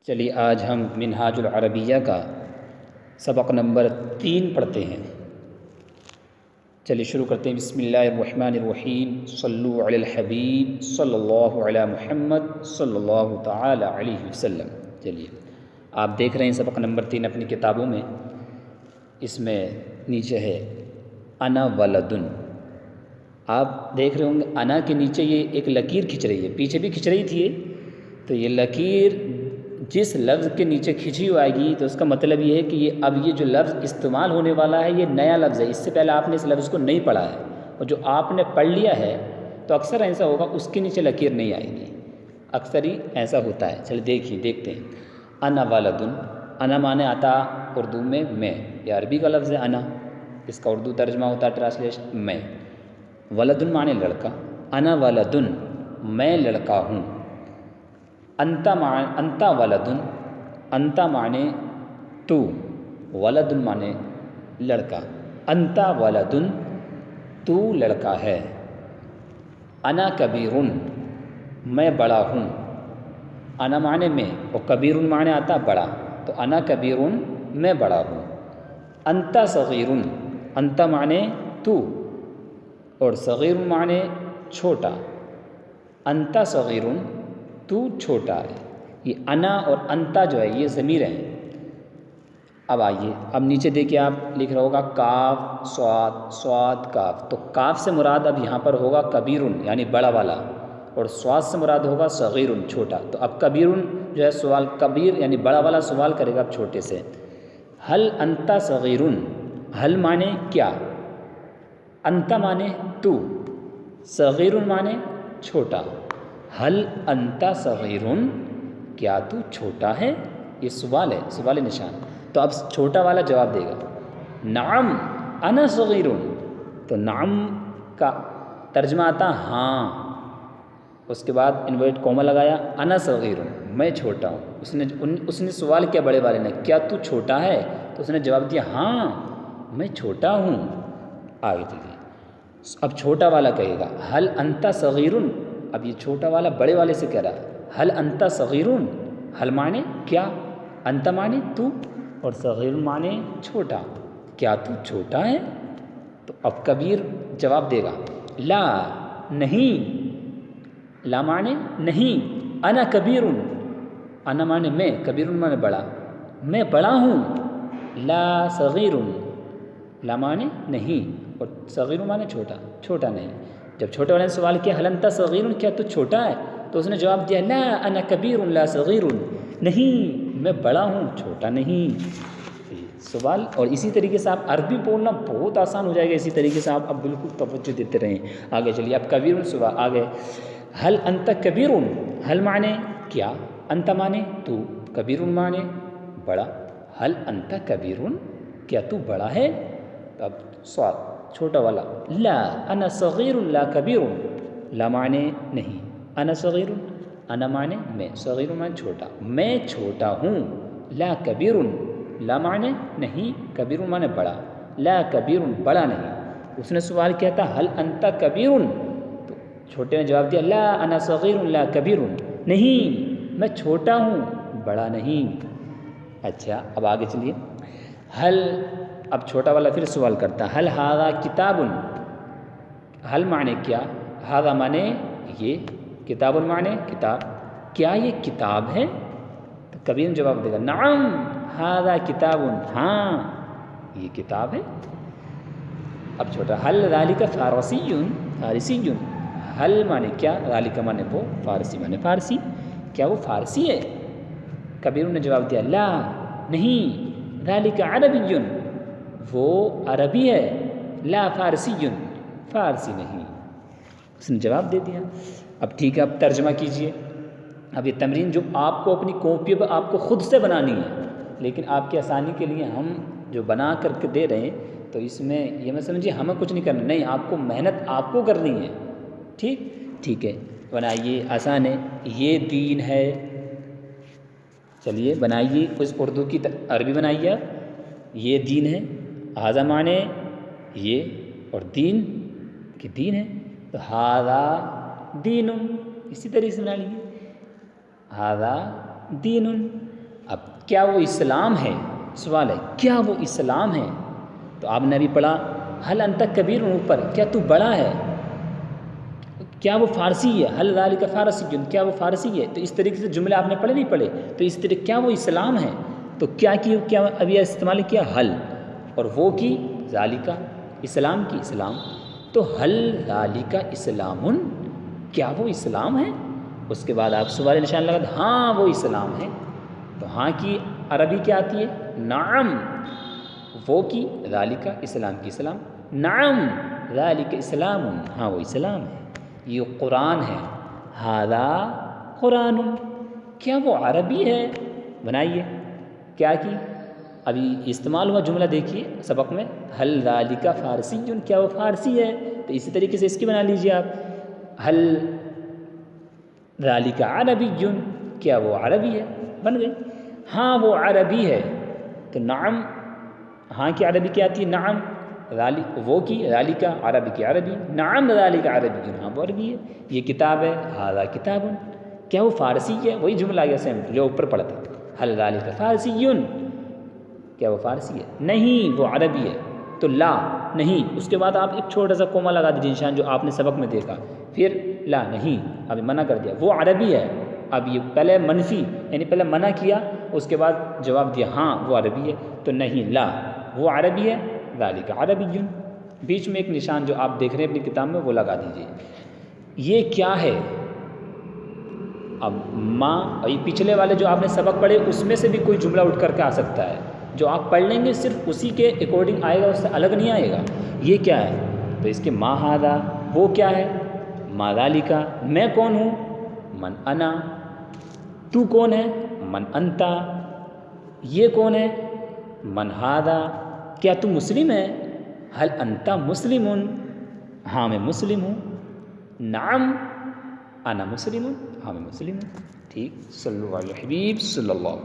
چلیے آج ہم منہاج العربیہ کا سبق نمبر 3 پڑھتے ہیں۔ چلیے شروع کرتے ہیں۔ بسم اللہ الرحمن الرحیم، صلو علی الحبیب صلی اللہ علی محمد صلی اللہ تعالی علیہ وسلم۔ چلیے آپ دیکھ رہے ہیں سبق نمبر 3 اپنی کتابوں میں، اس میں نیچے ہے انا ولدن۔ آپ دیکھ رہے ہوں گے انا کے نیچے یہ ایک لکیر کھنچ رہی ہے، پیچھے بھی کھنچ رہی تھی تو یہ لکیر جس لفظ کے نیچے کھنچی ہوئی آئے گی تو اس کا مطلب یہ ہے کہ یہ جو لفظ استعمال ہونے والا ہے یہ نیا لفظ ہے، اس سے پہلے آپ نے اس لفظ کو نہیں پڑھا ہے، اور جو آپ نے پڑھ لیا ہے تو اکثر ایسا ہوگا اس کے نیچے لکیر نہیں آئے گی، اکثر ہی ایسا ہوتا ہے۔ چلیے دیکھتے ہیں۔ انا ولدن، انا معنی آتا اردو میں یہ عربی کا لفظ ہے انا، اس کا اردو ترجمہ ہوتا ہے ٹرانسلیشن میں۔ ولدن معنی لڑکا، انا ولدن میں لڑکا ہوں۔ انتا ولدن، انتا معنی تو، ولدن معنی لڑکا، انتا ولدن تو لڑکا ہے۔ انا کبیرن میں بڑا ہوں، انا معنی میں اور کبیرن معنی آتا بڑا، تو انا کبیرن میں بڑا ہوں۔ انتا صغیرن، انتا معنی تو اور صغیرن معنی چھوٹا، انتا صغیرن تو چھوٹا ہے۔ یہ انا اور انتا جو ہے یہ ضمیر ہیں۔ اب آئیے، اب نیچے دیکھیے آپ لکھ رہا ہوگا کاف صاد کاف، تو کاف سے مراد اب یہاں پر ہوگا کبیرن یعنی بڑا والا، اور صاد سے مراد ہوگا صغیرن چھوٹا۔ تو اب کبیرن جو ہے سوال، کبیر یعنی بڑا والا سوال کرے گا اب چھوٹے سے۔ حل انتا صغیرن، حل معنی کیا، انتا معنی تو، صغیرن معنی چھوٹا۔ حل انتا صغیرن، کیا تو چھوٹا ہے، یہ سوال ہے، سوال نشان۔ تو اب چھوٹا والا جواب دے گا نعم انا صغیرن، تو نعم کا ترجمہ آتا ہاں، اس کے بعد انورٹ کوما لگایا، انا صغیرن میں چھوٹا ہوں۔ اس نے سوال کیا بڑے والے نے، کیا تو چھوٹا ہے، تو اس نے جواب دیا ہاں میں چھوٹا ہوں۔ آگے چلیے، اب چھوٹا والا کہے گا حل انتا صغیرن، اب یہ چھوٹا والا بڑے والے سے کہہ رہا حل انتا صغیرن، حل معنی کیا، انتا معنی تو، اور صغیرن معنی چھوٹا، کیا تو چھوٹا ہے۔ تو اب کبیر جواب دے گا لا نہیں، لا معنی نہیں، انا کبیرن، انا معنی میں، کبیرن معنی بڑا، میں بڑا ہوں۔ لا صغیرن، لا معنی نہیں اور صغیرن معنی چھوٹا، چھوٹا نہیں۔ جب چھوٹے والے نے سوال کیا حل انتا صغیرن، کیا تو چھوٹا ہے، تو اس نے جواب دیا لا انا کبیر لا صغیر، نہیں میں بڑا ہوں چھوٹا نہیں۔ سوال، اور اسی طریقے سے آپ عربی بولنا بہت آسان ہو جائے گا، اسی طریقے سے آپ اب بالکل توجہ دیتے رہیں۔ آگے چلیے، اب کبیر سوال آگے، حل انت کبیر، حل معنی کیا، انت معنی تو، کبیر معنی بڑا، حل انت کبیر، کیا تو بڑا ہے۔ اب سوال چھوٹا والا لا انا صغیر لا کبیر، لا معنی نہیں، انا صغیر، انا معنی میں، صغیر معنی چھوٹا، میں چھوٹا ہوں۔ لا کبیر، لا معنی نہیں، کبیر معنی بڑا، لا کبیر بڑا نہیں۔ اس نے سوال کیا تھا حل انت کبیر، تو چھوٹے نے جواب دیا لا انا صغیر لا کبیر، نہیں میں چھوٹا ہوں بڑا نہیں۔ اچھا اب آگے چلیے، حل، اب چھوٹا والا پھر سوال کرتا حل ھذا کتاب، حل معنی کیا، ھذا معنی یہ، کتاب معنی کتاب، کیا یہ کتاب ہے، تو کبیر جواب دے گا نعم ھذا کتاب، ہاں یہ کتاب ہے۔ اب چھوٹا حل ذالک فارسی، فارسی، حل معنی کیا، ذالک معنی وہ، فارسی معنی فارسی، کیا وہ فارسی ہے، کبیر نے جواب دیا لا نہیں، ذالک عربی، وہ عربی ہے، لا فارسی، فارسی نہیں۔ اس نے جواب دے دیا۔ اب ٹھیک ہے، اب ترجمہ کیجئے۔ اب یہ تمرین جو آپ کو اپنی کاپی پر آپ کو خود سے بنانی ہے، لیکن آپ کی آسانی کے لیے ہم جو بنا کر کے دے رہے ہیں، تو اس میں یہ مت سمجھیے ہمیں کچھ نہیں کرنا، نہیں، آپ کو محنت آپ کو کرنی ہے، ٹھیک ہے، بنائیے، آسان ہے، یہ دین ہے، چلیے بنائیے، اس اردو کی عربی بنائیے آپ، یہ دین ہے، ھذا معنی یہ، اور دین کہ دین ہے، تو ھذا دین، اسی طریقے سے بنا لیجیے، ھذا دین، اب کیا وہ اسلام ہے؟ سوال ہے کیا وہ اسلام ہے؟ تو آپ نے ابھی پڑھا حل انت کبیر، اوپر کیا تو بڑا ہے؟ کیا وہ فارسی ہے؟ حل ذالک فارسی، کیا وہ فارسی ہے؟ تو اس طریقے سے جملے آپ نے پڑھے نہیں پڑھے؟ تو اس طریقے کیا وہ اسلام ہے؟ تو کیا ابھی استعمال کیا حل، اور وہ کی ذالک اسلام کی اسلام، تو حل ذالک اسلام، کیا وہ اسلام ہے؟ اس کے بعد آپ سوال نشان لگا دیں ہاں وہ اسلام ہے، تو ہاں کی عربی کیا آتی ہے؟ نعم، وہ کی ذالک اسلام کی اسلام، نعم ذالک اسلام، ہاں وہ اسلام ہے، یہ قرآن ہے، ھذا قرآن، کیا وہ عربی ہے؟ بنائیے کیا کی ابھی استعمال ہوا جملہ دیکھیے سبق میں، حل ذالک فارسی، کیا وہ فارسی ہے؟ تو اسی طریقے سے اس کی بنا لیجیے آپ، حل ذالک عربی، کیا وہ عربی ہے؟ بن گئی، ہاں وہ عربی ہے، تو نعم، ہاں کی عربی کیا آتی ہے؟ نعم، وہ کی ذالک عربی کی عربی، نعم ذالک عربی، ہاں وہ عربی ہے، یہ کتاب ہے، ھذا کتاب، کیا وہ فارسی ہے؟ وہی جملہ آ گیا سیم جو اوپر پڑھا تھا، حل ذالک فارسی، کیا وہ فارسی ہے؟ نہیں وہ عربی ہے، تو لا نہیں، اس کے بعد آپ ایک چھوٹا سا کوما لگا دیجیے نشان جو آپ نے سبق میں دیکھا، پھر لا نہیں، ابھی منع کر دیا، وہ عربی ہے، اب یہ پہلے منفی یعنی پہلے منع کیا، اس کے بعد جواب دیا ہاں وہ عربی ہے، تو نہیں، لا وہ عربی ہے، ذالک عربی، بیچ میں ایک نشان جو آپ دیکھ رہے ہیں اپنی کتاب میں وہ لگا دیجیے۔ یہ کیا ہے؟ اب ماں، اور یہ پچھلے والے جو آپ نے سبق پڑھے اس میں سے بھی کوئی جملہ اٹھ کر کے آ سکتا ہے، جو آپ پڑھ لیں گے صرف اسی کے اکارڈنگ آئے گا، اس سے الگ نہیں آئے گا۔ یہ کیا ہے؟ تو اس کے ما ھذا، وہ کیا ہے؟ ما ذالک، میں کون ہوں؟ من انا، تو کون ہے؟ من انتا، یہ کون ہے؟ من ھذا، کیا تو مسلم ہے؟ حل انت مسلم، ہاں میں مسلم ہوں، نعم انا مسلم، ہاں میں مسلم ہوں، ٹھیک، صلو علی الحبیب صلی اللہ